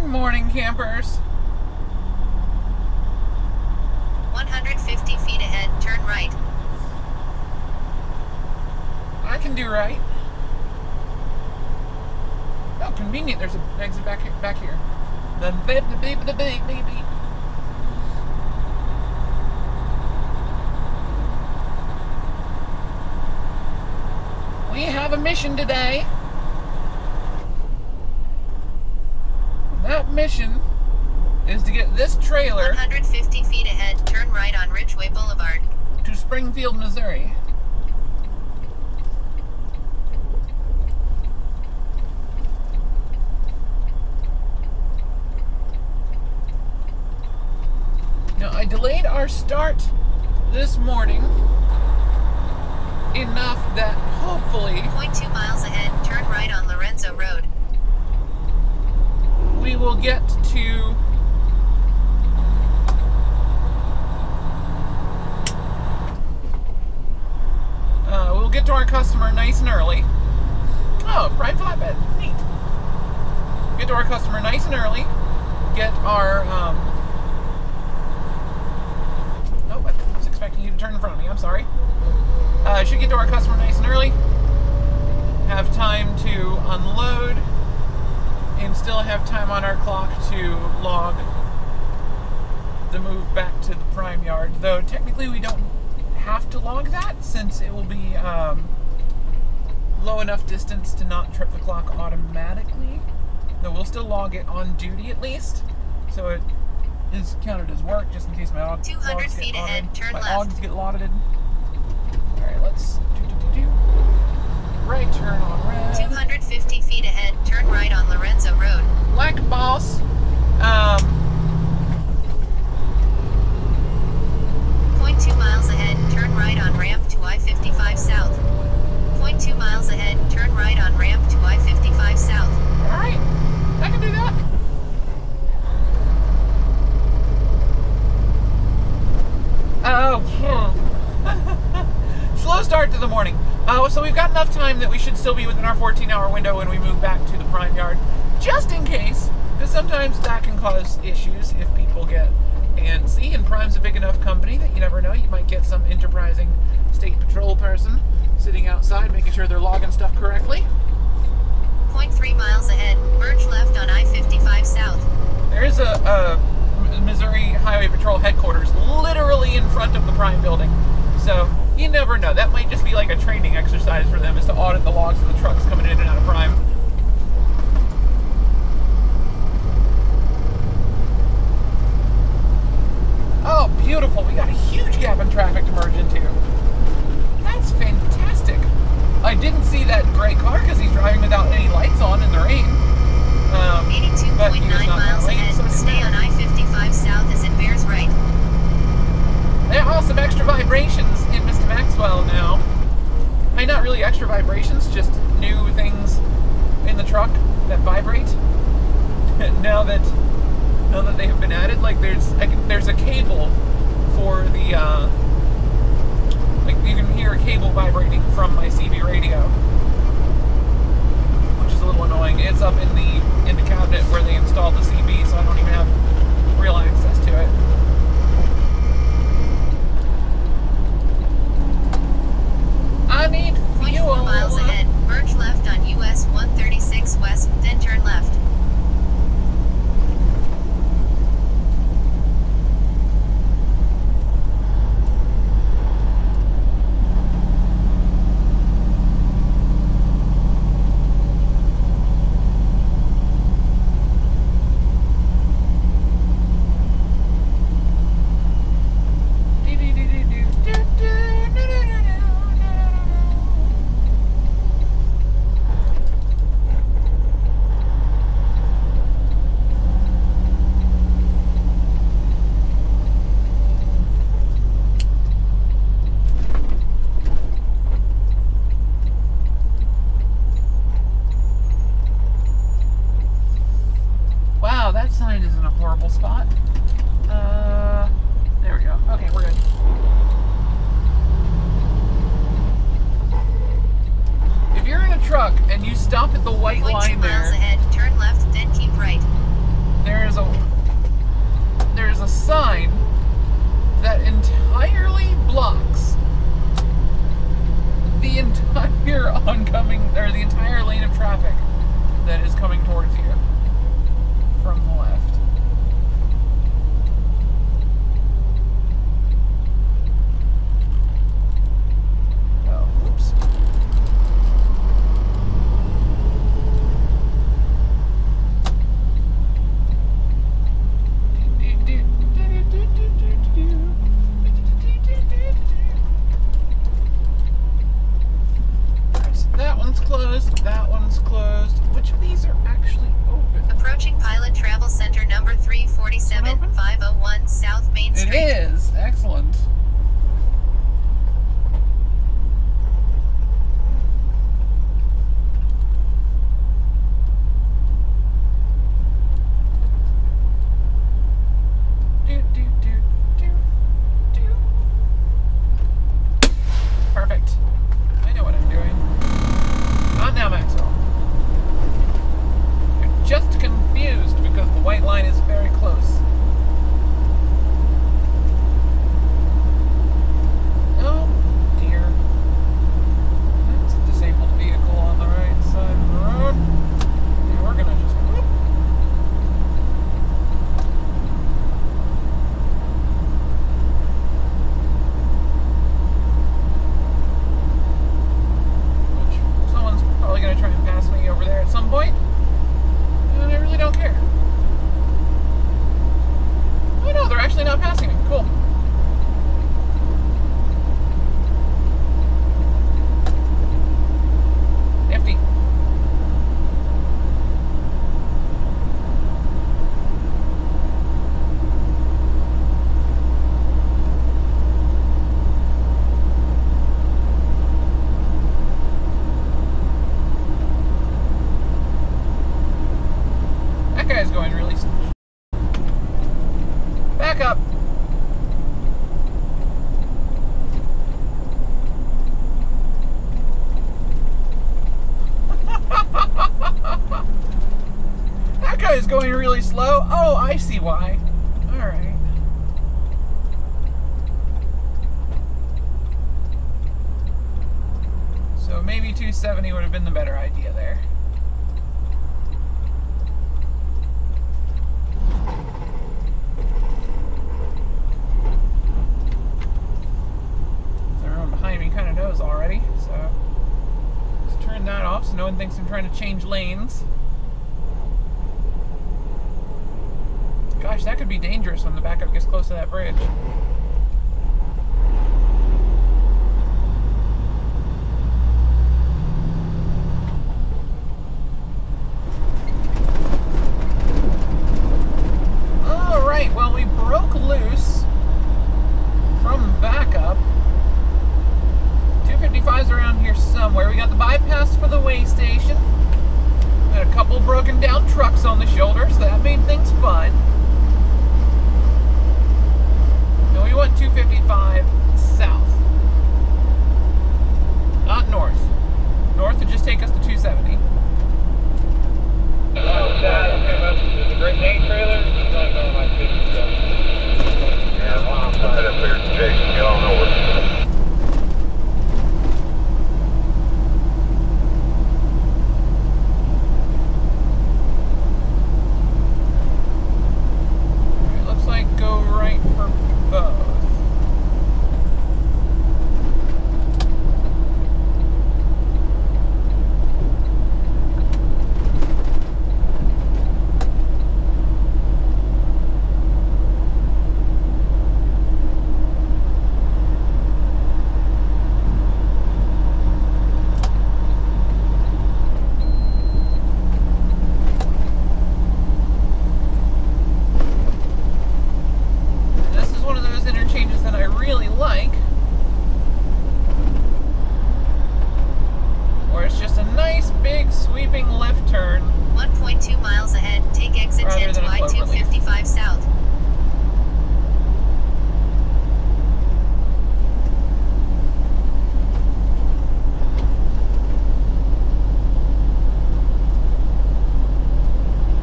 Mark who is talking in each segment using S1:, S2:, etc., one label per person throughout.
S1: morning, campers.
S2: 150 feet ahead, turn right.
S1: I can do right. Oh, convenient. There's an exit back here. The beep. We have a mission today. That mission is to get this trailer
S2: 150 feet ahead, turn right on Ridgeway Boulevard
S1: to Springfield, Missouri. Now, I delayed our start this morning enough that hopefully
S2: 0.2 miles ahead, turn right on Lorenzo Road.
S1: We will get to we'll get to our customer nice and early. Oh, prime flatbed, neat. Get to our customer nice and early. Get our oh, I was expecting you to turn in front of me. I'm sorry. Should get to our customer nice and early. Have time to unload. And still have time on our clock to log the move back to the prime yard. Though technically we don't have to log that since it will be low enough distance to not trip the clock automatically. Though we'll still log it on duty at least. So it is counted as work just in case my logs
S2: 200 feet ahead, turn left.
S1: My logs get audited. Alright, let's do. Right turn on red.
S2: 250 feet ahead, turn right on Lorenzo Road.
S1: Black boss.
S2: 0.2 miles ahead, turn right on ramp to I-55 South. 0.2 miles ahead, turn right on ramp to I-55 South.
S1: Alright, I can do that. Oh, slow start to the morning. So we've got enough time that we should still be within our 14-hour window when we move back to the prime yard, just in case, because sometimes that can cause issues if people get antsy, and Prime's a big enough company that you never know, you might get some enterprising state patrol person sitting outside making sure they're logging stuff correctly.
S2: 0.3 miles ahead, merge left on I-55 South.
S1: There is a Missouri Highway Patrol headquarters literally in front of the Prime building, so you never know. That might just be like a training exercise for them, is to audit the logs of the trucks coming in and out of Prime. Oh, beautiful. We got a huge gap in traffic to merge into. That's fantastic. I didn't see that gray car because he's driving without any lights on in the rain.
S2: 82.9 miles ahead, stay on I-55 South as it bears right.
S1: There are some extra vibrations in Mr. Maxwell now. I mean, not really extra vibrations, just new things in the truck that vibrate. now that they have been added, like there's a cable for the like you can hear a cable vibrating from my CB radio, which is a little annoying. It's up in the cabinet where they installed the CB, so I don't even have real access to it. I need fuel.
S2: 0.4 miles ahead, merge left on US 136 West, then turn left.
S1: Sign is in a horrible spot. There we go. Okay, we're good. If you're in a truck and you stop at the white line
S2: 0.2 miles
S1: there,
S2: ahead, turn left, then keep right.
S1: there's a sign that entirely blocks the entire oncoming, or the entire lane of traffic that is coming towards you from the left. Oh, oops. That one's closed. That one's closed. Which of these are actually open?
S2: Approaching Pilot Travel Center number 347, 501 South Main Street.
S1: It is. Excellent. Perfect. I know what I'm doing. Not now, Maxwell. You're just confused because the white line is very close. Oh, dear. That's a disabled vehicle on the right side of the road. And we're gonna just whoop. Someone's probably going to try and pass me over there at some point, and I really don't care. Oh no, they're actually not passing me. Cool. Nifty. That guy's going really slow. Back up. That guy's going really slow. Oh, I see why. All right. So maybe 270 would have been the better idea there. Everyone behind me kind of knows already, so just turn that off so no one thinks I'm trying to change lanes. Gosh, that could be dangerous when the backup gets close to that bridge. Alright, well, we broke loose from backup. 255's around here somewhere. We got the bypass for the way station. Got a couple broken down trucks on the shoulder, so that made things fun. And we went 255 south. Not north. North would just take us to 270.
S3: There's a Great Dane trailer. It's not going like 57. Yeah, well, I'm right up there, Jason. Get on over.
S1: It looks like go right for both.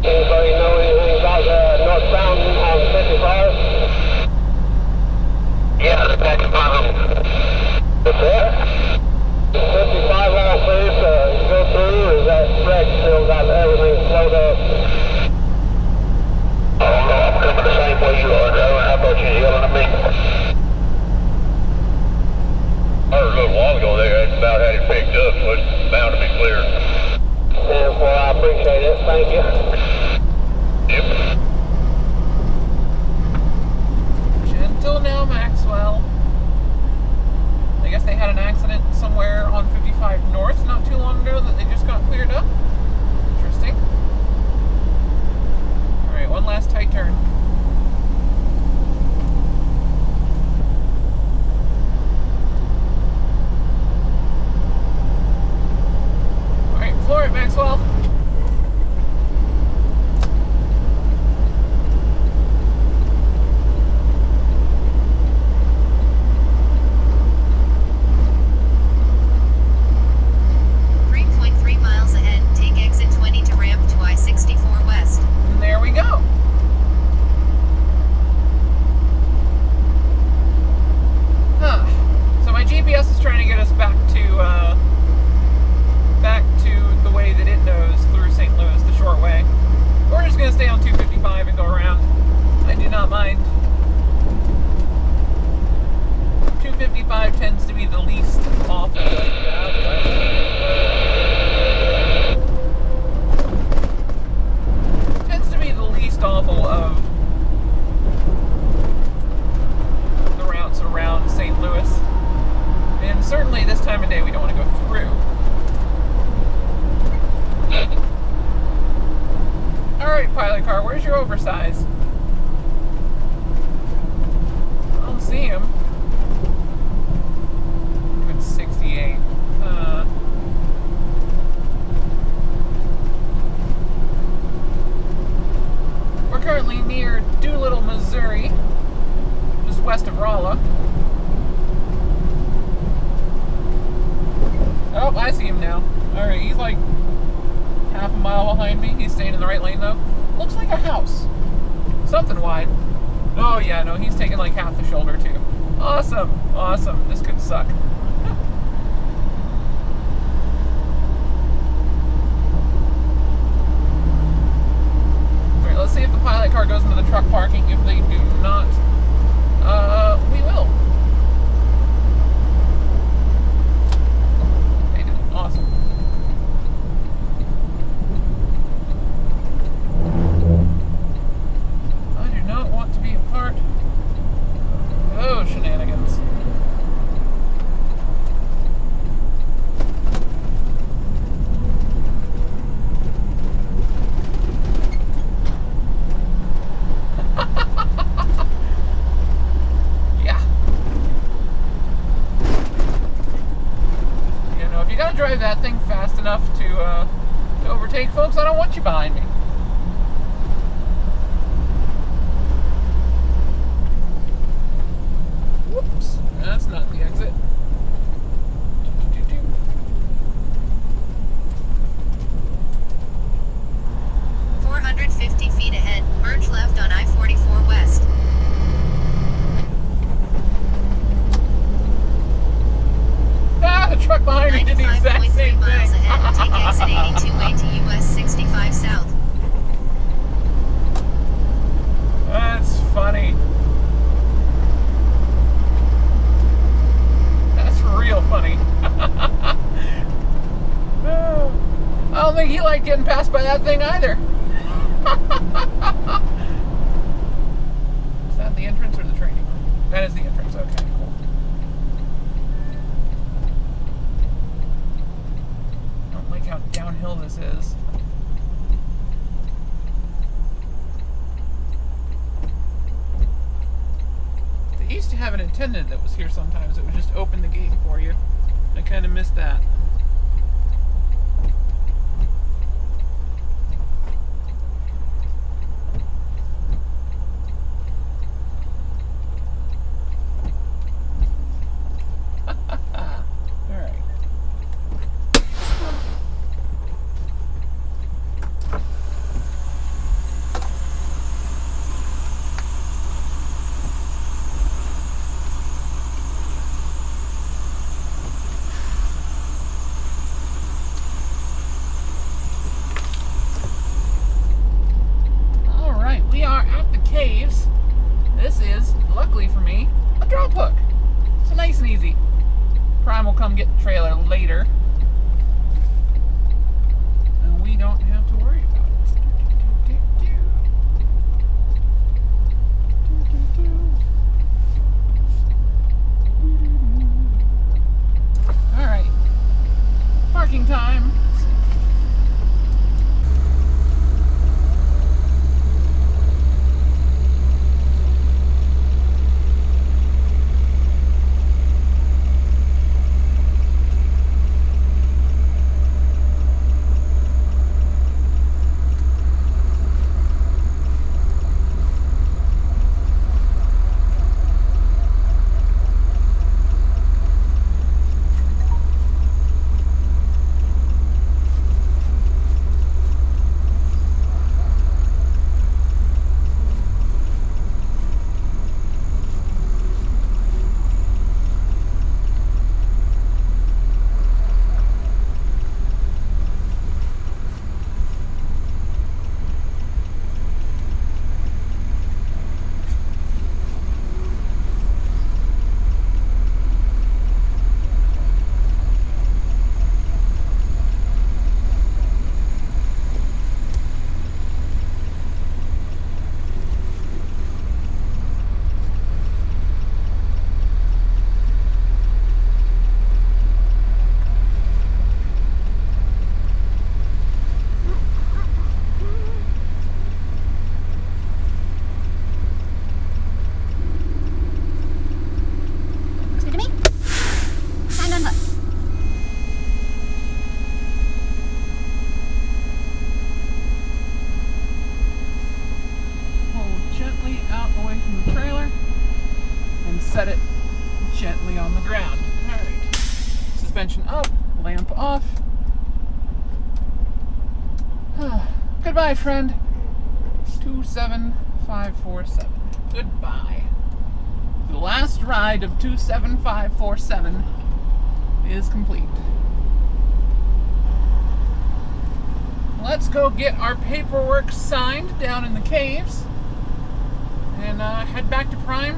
S1: Anybody know anything about that?
S3: contact your pothole. What's that? 55 mile please, you go through, or is that wreck still got everything slowed up? I don't know, I'm coming the same way you are, Joe. I thought you was yelling at me. I heard a little while ago they had about had it picked up, so it's bound to be clear. Yeah, well, I appreciate it. Thank you. Yep.
S1: Gentle now, Maxwell. I guess they had an accident somewhere on 55 North not too long ago that they just got cleared up. Interesting. Alright, one last tight turn. Alright, floor it, Maxwell. Oversize. I don't see him. Even 68. We're currently near Doolittle, Missouri, just west of Rolla. Oh, I see him now. Alright, he's like half a mile behind me. He's staying in the right lane though. Looks like a house. Something wide. Oh yeah, no, he's taking like half the shoulder too. Awesome, awesome. This could suck. Alright, let's see if the pilot car goes into the truck parking. If they do not, we will. They did. Awesome. Oh, shenanigans. Yeah. You know, if you gotta drive that thing fast enough to overtake folks, I don't want you behind me. Whoops, that's not the exit.
S2: 450 feet ahead, merge left on I-44 West.
S1: Ah, the truck behind me did the exact same thing.
S2: 95.3 miles ahead, take exit 82A to US 65 South.
S1: That's funny. Real funny. I don't think he liked getting passed by that thing either. Is that the entrance or the training room? That is the entrance. Okay, cool. I don't like how downhill this is. They used to have an attendant that was here sometimes. It would just open the gate for you. I kind of missed that. luckily for me, a drop hook. So nice and easy. Prime will come get the trailer later. And we don't have to worry about it. Alright. Parking time. Set it gently on the ground. Alright. Suspension up, lamp off. Goodbye, friend. 27547. Goodbye. The last ride of 27547 is complete. Let's go get our paperwork signed down in the caves and head back to Prime,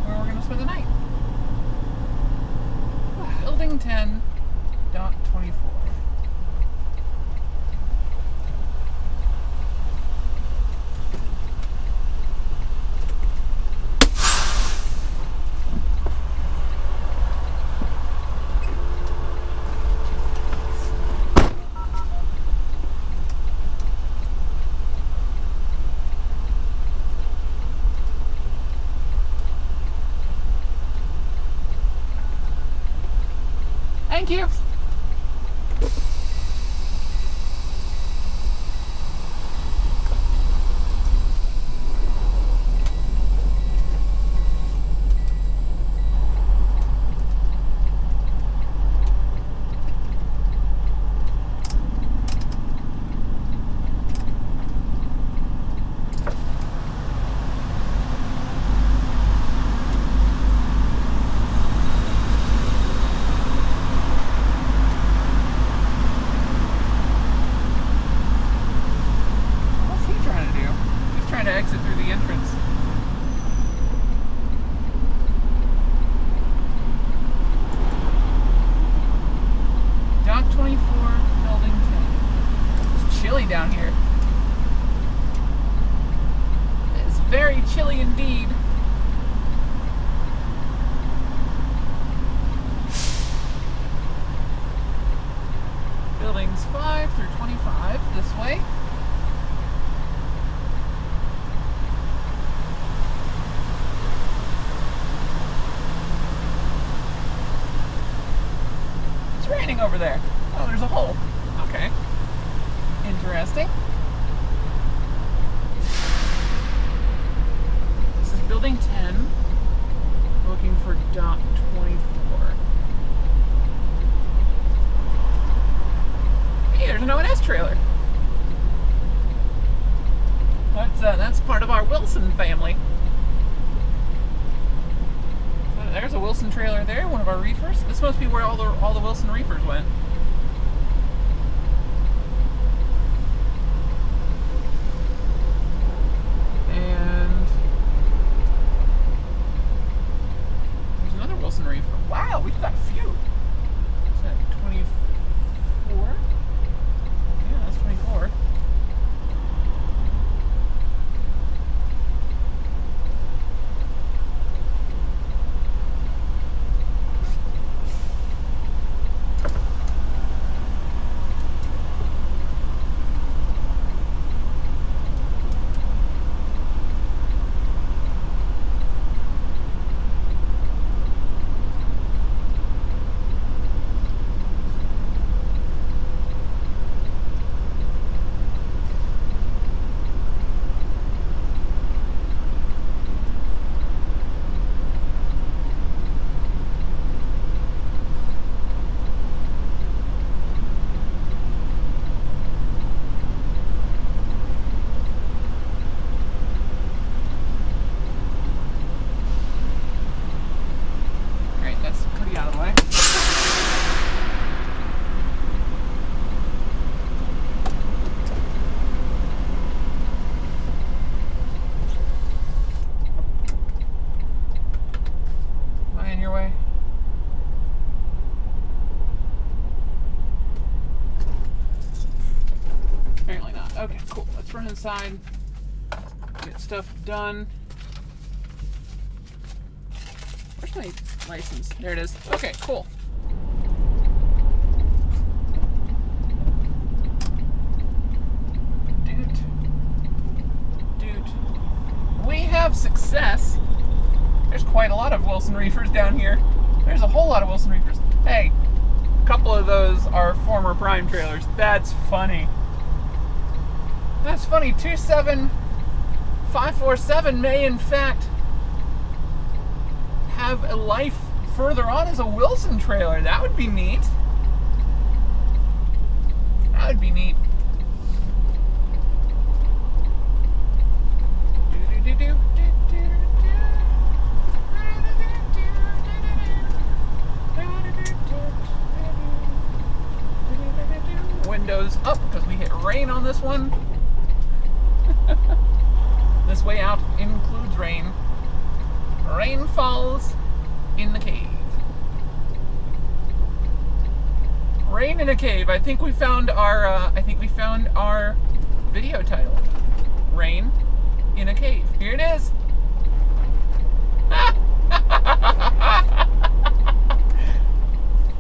S1: where we're going to spend the night. Building 10.24. Thank you. Down here. It's very chilly indeed. Buildings 5 through 25 this way. It's raining over there. Oh, there's a hole. Okay. Interesting. This is building 10. Looking for dock 24. Hey, there's an O&S trailer. That's part of our Wilson family. So there's a Wilson trailer there, one of our reefers. This must be where all the Wilson reefers went. Okay, cool. Let's run inside. Get stuff done. Where's my license? There it is. Okay, cool. We have success. There's quite a lot of Wilson Reefers down here. There's a whole lot of Wilson Reefers. Hey, a couple of those are former Prime trailers. That's funny. That's funny. 27547 may in fact have a life further on as a Wilson trailer. That would be neat. That would be neat. Windows up because we hit rain on this one. This way out includes rain. Rain falls in the cave. Rain in a cave. I think we found our video title. Rain in a cave. Here it is.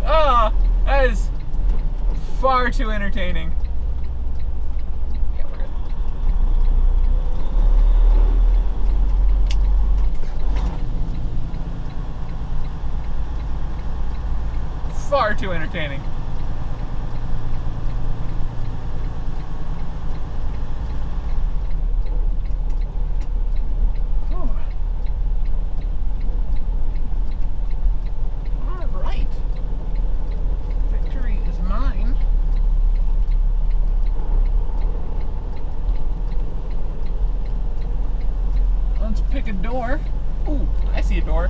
S1: Oh, that is far too entertaining. Yeah, we're good. Far too entertaining. Pick a door. Ooh, I see a door.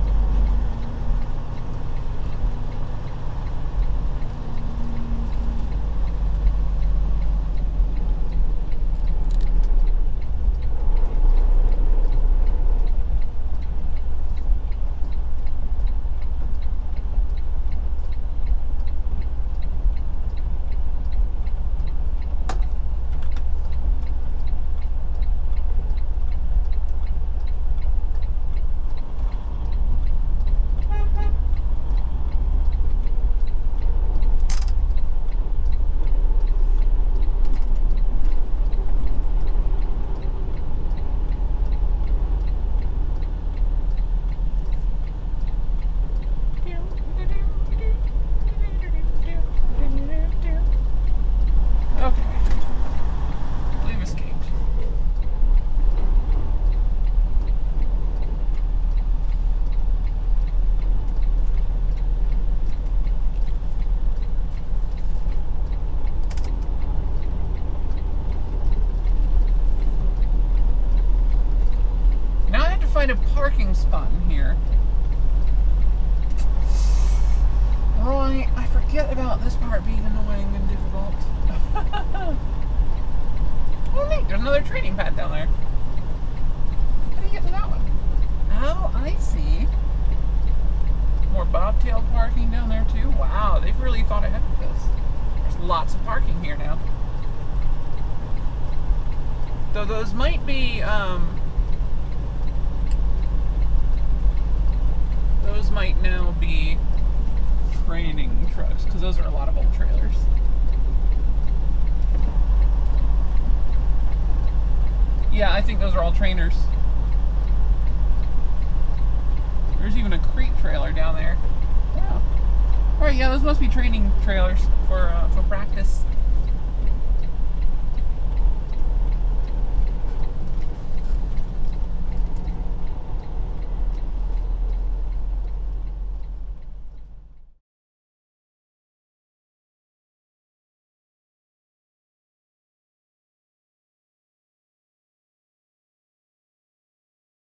S1: Find a parking spot in here. Right, I forget about this part being annoying and difficult. Oh neat, there's another training pad down there. How do you get to that one? Oh, I see. More bobtail parking down there too. Wow, they've really thought ahead with this. There's lots of parking here now. Though those might be, those might now be training trucks, because those are a lot of old trailers. Yeah, I think those are all trainers. There's even a Crete trailer down there. Wow. Alright, yeah, those must be training trailers for practice.